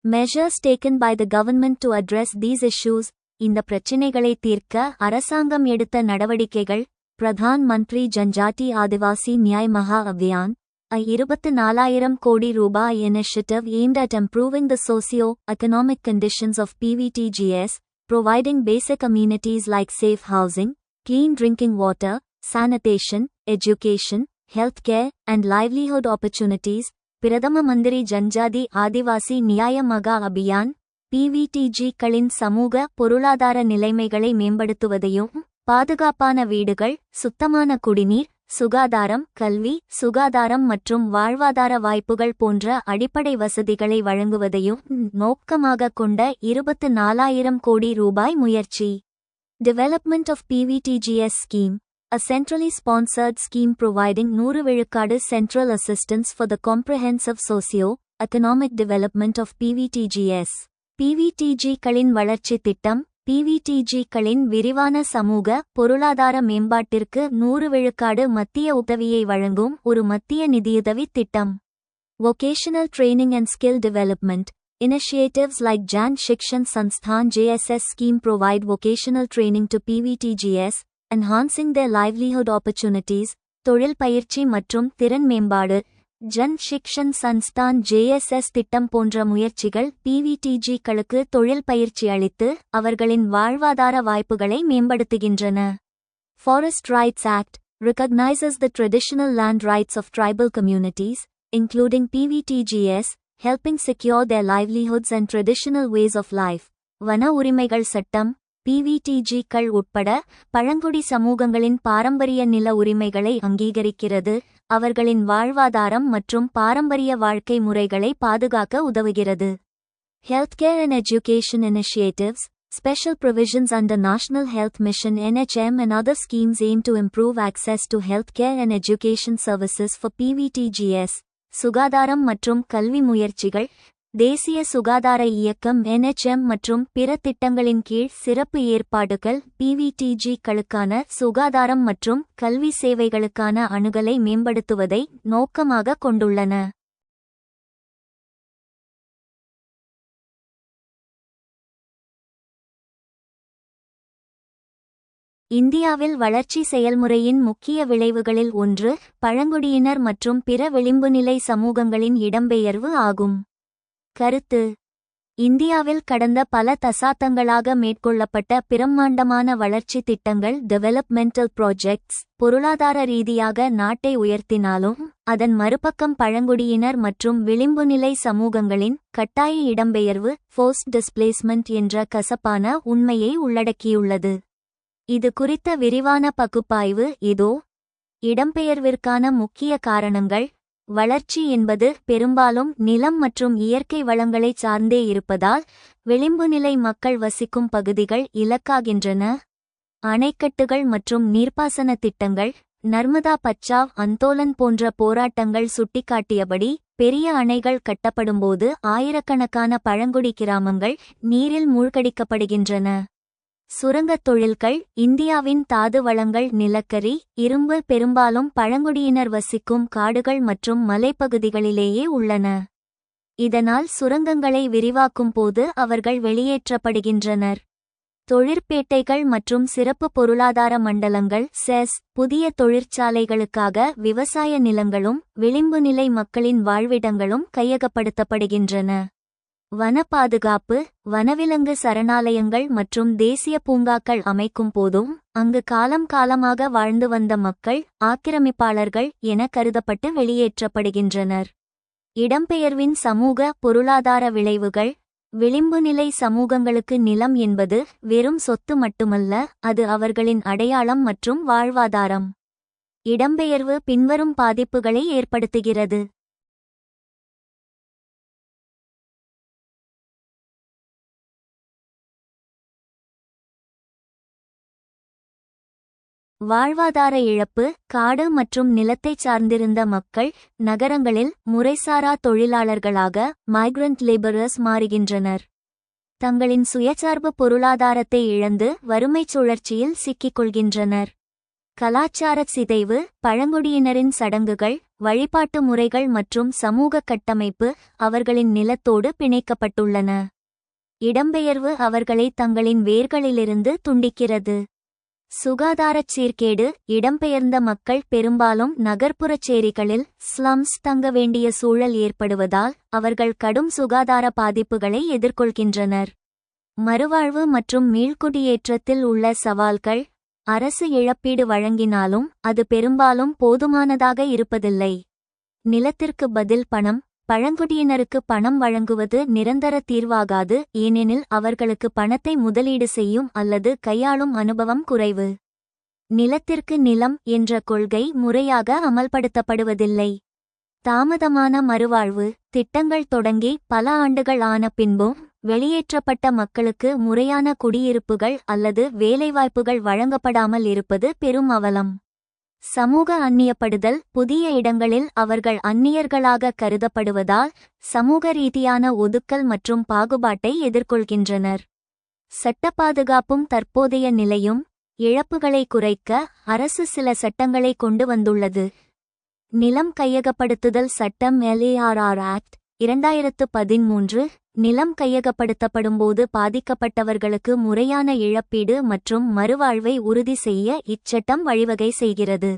Measures taken by the government to address these issues. இந்த பிரச்சினைகளை தீர்க்க அரசாங்கம் எடுத்த நடவடிக்கைகள். பிரதான் மந்திரி ஜன்ஜாதி ஆதிவாசி நியாய் மகா அபியான். A 24,000 கோடி ரூபாய் initiative aimed at improving the socio-economic conditions of PVTGs, providing basic amenities like safe housing, clean drinking water, sanitation, education, healthcare, and livelihood opportunities. பிரதம மந்திரி ஜன்ஜாதி ஆதிவாசி நியாய மகா அபியான் PVTG-களின் சமூக பொருளாதார நிலைமைகளை மேம்படுத்துவதையும், பாதுகாப்பான வீடுகள், சுத்தமான குடிநீர், சுகாதாரம், கல்வி, சுகாதாரம் மற்றும் வாழ்வாதார வாய்ப்புகள் போன்ற அடிப்படை வசதிகளை வழங்குவதையும் நோக்கமாக கொண்ட 24,000 கோடி ரூபாய் முயற்சி. Development of PVTGs scheme. A centrally sponsored scheme providing 100 விழுக்காடு central assistance for the comprehensive socio-economic development of PVTGs. PVTG-களின் வளர்ச்சி திட்டம். PVTG-களின் விரிவான சமூக பொருளாதார மேம்பாட்டிற்கு 100 விழுக்காடு மத்திய உதவியை வழங்கும் ஒரு மத்திய நிதியுதவி திட்டம். Vocational training and skill development. Initiatives like Jan Shikshan Sansthan JSS scheme provide vocational training to PVTGs, enhancing their livelihood opportunities. தொழில் பயிற்சி மற்றும் திறன் மேம்பாடு. ஜன் ஷிக்ஷன் சன்ஸ்தான் JSS திட்டம் போன்ற முயற்சிகள் PVTG-களுக்கு தொழில் பயிற்சி அளித்து அவர்களின் வாழ்வாதார வாய்ப்புகளை மேம்படுத்துகின்றன. Forest Rights Act recognizes the traditional land rights of tribal communities, including PVTGs, helping secure their livelihoods and traditional ways of life. வன உரிமைகள் சட்டம். PVTG-கள் உட்பட பழங்குடி சமூகங்களின் பாரம்பரிய நில உரிமைகளை அங்கீகரிக்கிறது, அவர்களின் வாழ்வாதாரம் மற்றும் பாரம்பரிய வாழ்க்கை முறைகளை பாதுகாக்க உதவுகிறது. Healthcare and education initiatives. Special provisions under National Health Mission NHM and other schemes aim to improve access to healthcare and education services for PVTGs. சுகாதாரம் மற்றும் கல்வி முயற்சிகள். தேசிய சுகாதார இயக்கம் NHM மற்றும் பிற திட்டங்களின் கீழ் சிறப்பு ஏற்பாடுகள் PVTG-களுக்கான சுகாதாரம் மற்றும் கல்வி சேவைகளுக்கான அணுகலை மேம்படுத்துவதை நோக்கமாக கொண்டுள்ளன. இந்தியாவில் வளர்ச்சி செயல்முறையின் முக்கிய விளைவுகளில் ஒன்று பழங்குடியினர் மற்றும் பிற விளிம்புநிலை சமூகங்களின் இடம்பெயர்வு ஆகும். கருத்து. இந்தியாவில் கடந்த பல தசாப்தங்களாக மேற்கொள்ளப்பட்ட பிரம்மாண்டமான வளர்ச்சி திட்டங்கள் டெவலப்மெண்டல் ப்ராஜெக்ட்ஸ் பொருளாதார ரீதியாக நாட்டை உயர்த்தினாலும் அதன் மறுபக்கம் பழங்குடியினர் மற்றும் விளிம்புநிலை சமூகங்களின் கட்டாய இடம்பெயர்வு ஃபோர்ஸ்ட் டிஸ்பிளேஸ்மெண்ட் என்ற கசப்பான உண்மையை உள்ளடக்கியுள்ளது. இது குறித்த விரிவான பகுப்பாய்வு இதோ. இடம்பெயர்விற்கான முக்கிய காரணங்கள். வளர்ச்சி என்பது பெரும்பாலும் நிலம் மற்றும் இயற்கை வளங்களைச் சார்ந்தே இருப்பதால் விளிம்புநிலை மக்கள் வசிக்கும் பகுதிகள் இலக்காகின்றன. அணைக்கட்டுகள் மற்றும் நீர்ப்பாசன திட்டங்கள். நர்மதா பச்சாவ் அந்தோலன் போன்ற போராட்டங்கள் சுட்டிக்காட்டியபடி பெரிய அணைகள் கட்டப்படும்போது ஆயிரக்கணக்கான பழங்குடி கிராமங்கள் நீரில் மூழ்கடிக்கப்படுகின்றன. சுரங்கத் தொழில்கள். இந்தியாவின் தாது வளங்கள் நிலக்கரி, இரும்பு பெரும்பாலும் பழங்குடியினர் வசிக்கும் காடுகள் மற்றும் மலைப்பகுதிகளிலேயே உள்ளன. இதனால் சுரங்கங்களை விரிவாக்கும் போது அவர்கள் வெளியேற்றப்படுகின்றனர். தொழிற்பேட்டைகள் மற்றும் சிறப்பு பொருளாதார மண்டலங்கள் செஸ் புதிய தொழிற்சாலைகளுக்காக விவசாய நிலங்களும் விளிம்புநிலை மக்களின் வாழ்விடங்களும் கையகப்படுத்தப்படுகின்றன. வன பாதுகாப்பு. வனவிலங்கு சரணாலயங்கள் மற்றும் தேசிய பூங்காக்கள் அமைக்கும் போதும் அங்கு காலம் காலமாக வாழ்ந்து வந்த மக்கள் ஆக்கிரமிப்பாளர்கள் என கருதப்பட்டு வெளியேற்றப்படுகின்றனர். இடம்பெயர்வின் சமூக பொருளாதார விளைவுகள். விளிம்புநிலை சமூகங்களுக்கு நிலம் என்பது வெறும் சொத்து மட்டுமல்ல, அது அவர்களின் அடையாளம் மற்றும் வாழ்வாதாரம். இடம்பெயர்வு பின்வரும் பாதிப்புகளை ஏற்படுத்துகிறது. வாழ்வாதார இழப்பு. காடு மற்றும் நிலத்தைச் சார்ந்திருந்த மக்கள் நகரங்களில் முறைசாரா தொழிலாளர்களாக மைக்ரண்ட் லேபரர்ஸ் மாறுகின்றனர். தங்களின் சுயசார்பு பொருளாதாரத்தை இழந்து வறுமைச் சுழற்சியில் சிக்கிக்கொள்கின்றனர். கலாச்சார சிதைவு. பழங்குடியினரின் சடங்குகள், வழிபாட்டு முறைகள் மற்றும் சமூக கட்டமைப்பு அவர்களின் நிலத்தோடு பிணைக்கப்பட்டுள்ளன. இடம்பெயர்வு அவர்களை தங்களின் வேர்களிலிருந்து துண்டிக்கிறது. சுகாதாரச் சீர்கேடு. இடம்பெயர்ந்த மக்கள் பெரும்பாலும் நகர்ப்புறச் சேரிகளில் ஸ்லம்ஸ் தங்க வேண்டிய சூழல் ஏற்படுவதால் அவர்கள் கடும் சுகாதார பாதிப்புகளை எதிர்கொள்கின்றனர். மறுவாழ்வு மற்றும் மீள்குடியேற்றத்தில் உள்ள சவால்கள். அரசு இழப்பீடு வழங்கினாலும் அது பெரும்பாலும் போதுமானதாக இருப்பதில்லை. நிலத்திற்கு பதில் பணம். பழங்குடியினருக்கு பணம் வழங்குவது நிரந்தர தீர்வாகாது, ஏனெனில் அவர்களுக்கு பணத்தை முதலீடு செய்யும் அல்லது கையாளும் அனுபவம் குறைவு. நிலத்திற்கு நிலம் என்ற கொள்கை முறையாக அமல்படுத்தப்படுவதில்லை. தாமதமான மறுவாழ்வு. திட்டங்கள் தொடங்கி பல ஆண்டுகள் ஆன பின்பும் வெளியேற்றப்பட்ட மக்களுக்கு முறையான குடியிருப்புகள் அல்லது வேலைவாய்ப்புகள் வழங்கப்படாமல் இருப்பது பெரும் அவலம். சமூக அந்நியப்படுதல். புதிய இடங்களில் அவர்கள் அந்நியர்களாக கருதப்படுவதால் சமூக ரீதியான ஒதுக்கல் மற்றும் பாகுபாட்டை எதிர்கொள்கின்றனர். சட்ட பாதுகாப்பும் தற்போதைய நிலையும். இழப்புகளை குறைக்க அரசு சில சட்டங்களை கொண்டு வந்துள்ளது. நிலம் கையகப்படுத்துதல் சட்டம் LARR ஆக்ட் 2013. நிலம் கையகப்படுத்தப்படும்போது பாதிக்கப்பட்டவர்களுக்கு முறையான இழப்பீடு மற்றும் மறுவாழ்வை உறுதி செய்ய இச்சட்டம் வழிவகை செய்கிறது.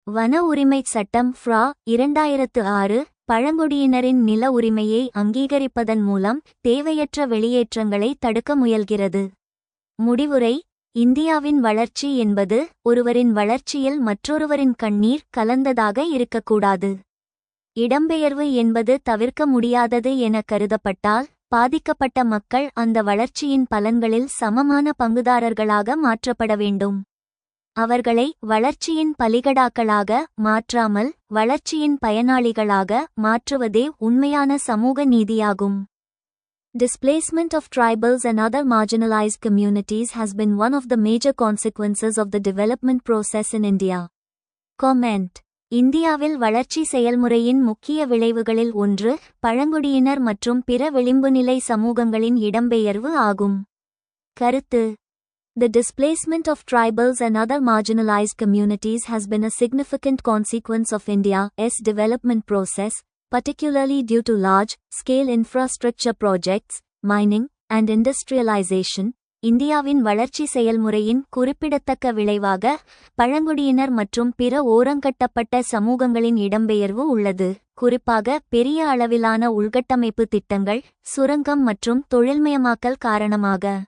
வன உரிமைச் சட்டம் FRA 2006 பழங்குடியினரின் நில உரிமையை அங்கீகரிப்பதன் மூலம் தேவையற்ற வெளியேற்றங்களை தடுக்க முயல்கிறது. முடிவுரை. இந்தியாவின் வளர்ச்சி என்பது ஒருவரின் வளர்ச்சியில் மற்றொருவரின் கண்ணீர் கலந்ததாக இருக்கக்கூடாது. இடம்பெயர்வு என்பது தவிர்க்க முடியாதது என கருதப்பட்டால், பாதிக்கப்பட்ட மக்கள் அந்த வளர்ச்சியின் பலன்களில் சமமான பங்குதாரர்களாக மாற்றப்பட வேண்டும். அவர்களை வளர்ச்சியின் பலிகடாக்களாக மாற்றாமல் வளர்ச்சியின் பயனாளிகளாக மாற்றுவதே உண்மையான சமூக நீதியாகும். Displacement of tribals and other marginalized communities has been one of the major consequences of the development process in India. Comment. இந்தியாவில் வளர்ச்சி செயல்முறையின் முக்கிய விளைவுகளில் ஒன்று பழங்குடியினர் மற்றும் பிற விளிம்புநிலை சமூகங்களின் இடம்பெயர்வு ஆகும். கருத்து. The displacement of tribals and other marginalized communities has been a significant consequence of India's development process, particularly due to large-scale infrastructure projects, mining, and industrialization. இந்தியாவின் வளர்ச்சி செயல்முறையின் குறிப்பிடத்தக்க விளைவாக பழங்குடியினர் மற்றும் பிற ஓரங்கட்டப்பட்ட சமூகங்களின் இடம்பெயர்வு உள்ளது, குறிப்பாக பெரிய அளவிலான உள்கட்டமைப்பு திட்டங்கள், சுரங்கம் மற்றும் தொழில்மயமாக்கல் காரணமாக.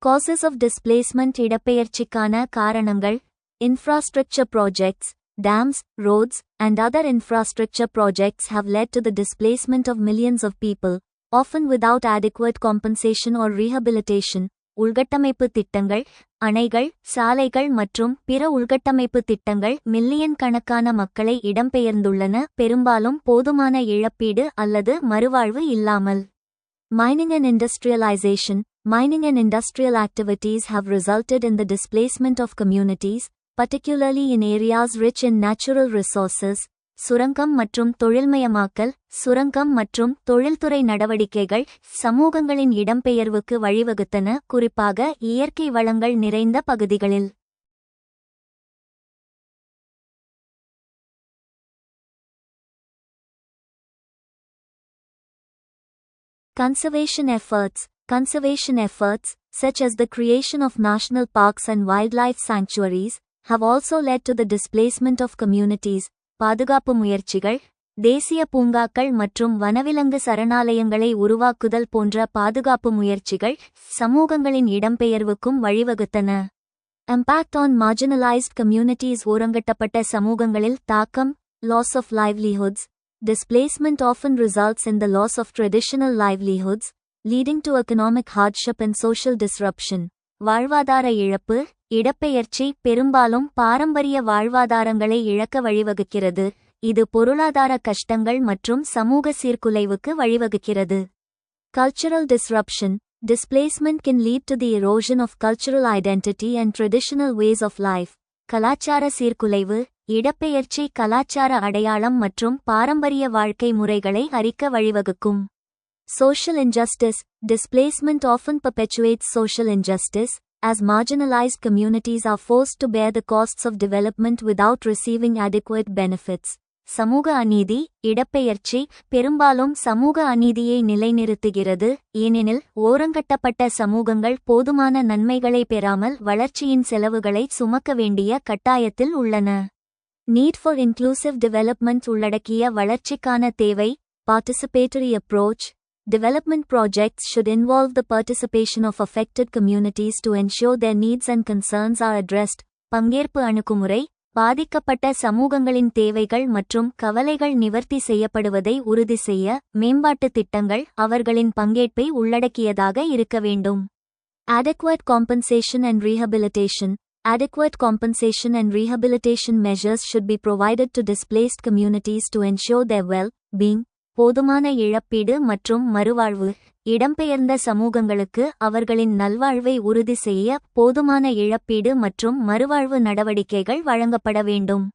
Causes of displacement. இடப்பெயர்ச்சிக்கான காரணங்கள். Infrastructure projects, dams, roads, and other infrastructure projects have led to the displacement of millions of people, often without adequate compensation or rehabilitation. உள்கட்டமைப்பு திட்டங்கள். அணைகள், சாலைகள் மற்றும் பிற உள்கட்டமைப்பு திட்டங்கள் மில்லியன் கணக்கான மக்களை இடம்பெயர்ந்துள்ளன, பெரும்பாலும் போதுமான இழப்பீடு அல்லது மறுவாழ்வு இல்லாமல். Mining and industrialization. Mining and industrial activities have resulted in the displacement of communities, particularly in areas rich in natural resources. சுரங்கம் மற்றும் தொழில்மயமாக்கல். சுரங்கம் மற்றும் தொழில்துறை நடவடிக்கைகள் சமூகங்களின் இடம்பெயர்வுக்கு வழிவகுத்தன, குறிப்பாக இயற்கை வளங்கள் நிறைந்த பகுதிகளில். Conservation efforts. Conservation efforts, such as the creation of national parks and wildlife sanctuaries, have also led to the displacement of communities. பாதுகாப்பு முயற்சிகள். தேசிய பூங்காக்கள் மற்றும் வனவிலங்கு சரணாலயங்களை உருவாக்குதல் போன்ற பாதுகாப்பு முயற்சிகள் சமூகங்களின் இடம்பெயர்வுக்கும் வழிவகுத்தன. Impact on marginalized communities. ஓரங்கட்டப்பட்ட சமூகங்களில் தாக்கம். Loss of livelihoods. Displacement often results in the loss of traditional livelihoods, leading to economic hardship and social disruption. வாழ்வாதார இழப்பு. இடப்பெயர்ச்சி பெரும்பாலும் பாரம்பரிய வாழ்வாதாரங்களை இழக்க வழிவகுக்கிறது, இது பொருளாதார கஷ்டங்கள் மற்றும் சமூக சீர்குலைவுக்கு வழிவகுக்கிறது. Cultural disruption. Displacement can lead to the erosion of cultural identity and traditional ways of life. கலாச்சார சீர்குலைவு. இடப்பெயர்ச்சி கலாச்சார அடையாளம் மற்றும் பாரம்பரிய வாழ்க்கை முறைகளை அரிக்க வழிவகுக்கும். Social injustice. Displacement often perpetuates social injustice, as marginalized communities are forced to bear the costs of development without receiving adequate benefits. சமூக அநீதி. இடப்பெயர்ச்சி பெரும்பாலும் சமூக அநீதியை நிலைநிறுத்துகிறது, ஏனெனில் ஓரங்கட்டப்பட்ட சமூகங்கள் போதுமான நன்மைகளை பெறாமல் வளர்ச்சியின் செலவுகளை சுமக்க வேண்டிய கட்டாயத்தில் உள்ளன. Need for inclusive development. உள்ளடக்கிய வளர்ச்சிக்கான தேவை. Participatory approach. Development projects should involve the participation of affected communities to ensure their needs and concerns are addressed. பங்கேற்பு அணுகுமுறை. பாதிக்கப்பட்ட சமூகங்களின் தேவைகள் மற்றும் கவலைகள் நிவர்த்தி செய்யப்படுவதை உறுதி செய்ய மேம்பாட்டுத் திட்டங்கள் அவர்களின் பங்கேற்பை உள்ளடக்கியதாக இருக்க வேண்டும். Adequate compensation and rehabilitation. Adequate compensation and rehabilitation measures should be provided to displaced communities to ensure their well-being. போதுமான இழப்பீடு மற்றும் மறுவாழ்வு. இடம்பெயர்ந்த சமூகங்களுக்கு அவர்களின் நல்வாழ்வை உறுதி செய்ய போதுமான இழப்பீடு மற்றும் மறுவாழ்வு நடவடிக்கைகள் வழங்கப்பட வேண்டும்.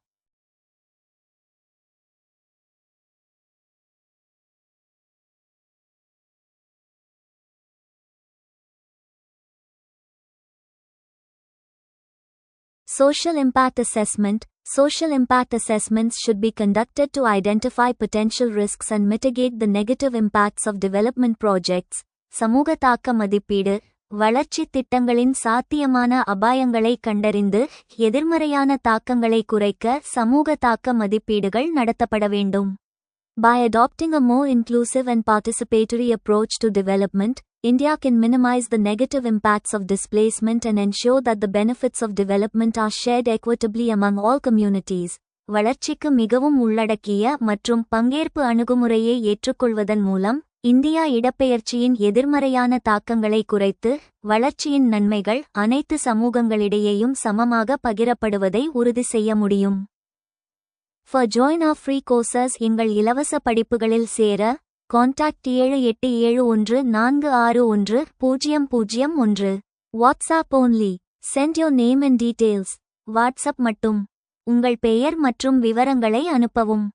Social impact assessment. Social impact assessments should be conducted to identify potential risks and mitigate the negative impacts of development projects. சமூக தாக்க மதிப்பீடு. வளர்ச்சித் திட்டங்களின் சாத்தியமான அபாயங்களை கண்டறிந்து எதிர்மறையான தாக்கங்களை குறைக்க சமூக தாக்க மதிப்பீடுகள் நடத்தப்பட வேண்டும். By adopting a more inclusive and participatory approach to development, India can minimize the negative impacts of displacement and ensure that the benefits of development are shared equitably among all communities. வளர்ச்சிக்கு மிகவும் உள்ளடக்கிய மற்றும் பங்கேற்பு அணுகுமுறையை ஏற்றுக்கொள்வதன் மூலம் India இடப்பெயர்ச்சியின் எதிர்மறையான தாக்கங்களை குறைத்து வளர்ச்சியின் நன்மைகள் அனைத்து சமூகங்களிடையேயும் சமமாக பகிரப்படுவதை உறுதி செய்ய முடியும். For join our free courses. எங்கள் இலவச படிப்புகளில் சேர contact 7871461001. WhatsApp only. Send your name and details. WhatsApp மட்டும். உங்கள் பெயர் மற்றும் விவரங்களை அனுப்பவும்.